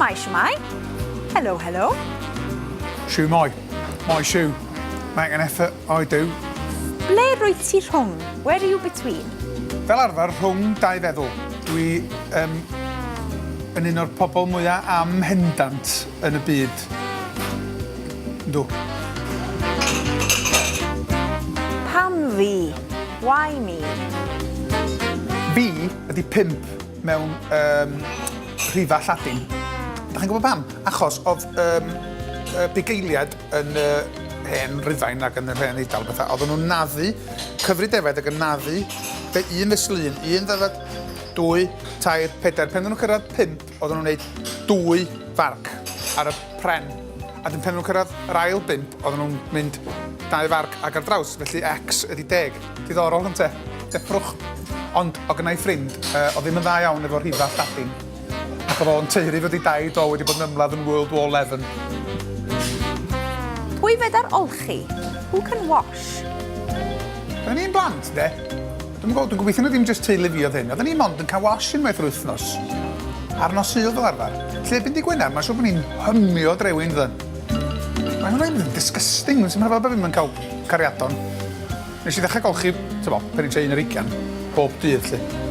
Shwmae Shwmae. Hello, hello. Shwmae. My shoe. Make an effort, I do. Ble rwyt ti rhwng? Where are you between? Fel arfer, rhwng dau feddwl. Dwi yn un o'r pobl mwyaf amhendant yn y byd. Yndw. Pam fi? Why me? Fi ydi 5 mewn rhifa Lladin. Da chi'n gwybod pam? Achos oedd bugeiliad yn hen Rufain ac yn yr hen Eidal bethau. Oedden nhw'n naddu, cyfri defaid ac yn naddu, fe un feslun, 1 ddefad, 2, 3, 4. Pen nhw'n cyrraedd 5, oedden nhw'n gwneud 2 farc ar y pren. A dyn pen nhw'n cyrraedd yr ail 5, oedden nhw'n mynd 2 farc ag ar draws, felly X ydi 10. Diddorol yn te, deffrwch. Ond o gynnau ffrind, o ddim yn dda iawn efo rhifa Lladin. Ac oedd o'n teiri fod i daid o wedi bod yn ymladd yn World War XI. Pwy fed ar olchi? Who can wash? Oedden ni'n blant, de? Dwi'n gobeithio na ddim jyst teulu fi oedd hyn. Oedden ni mond yn cael wash unwaith yr wythnos. Ar nos Sul fel arfer. Lle fynd i Gwener, mae'n siŵr bod ni'n hymio drewyn ddyn. Mae hwnna'n disgusting. Mae'n symud fel bod fi'n cael cariadon. Nes i ddechrau golchi, pan i'n 11 bob dydd, lle.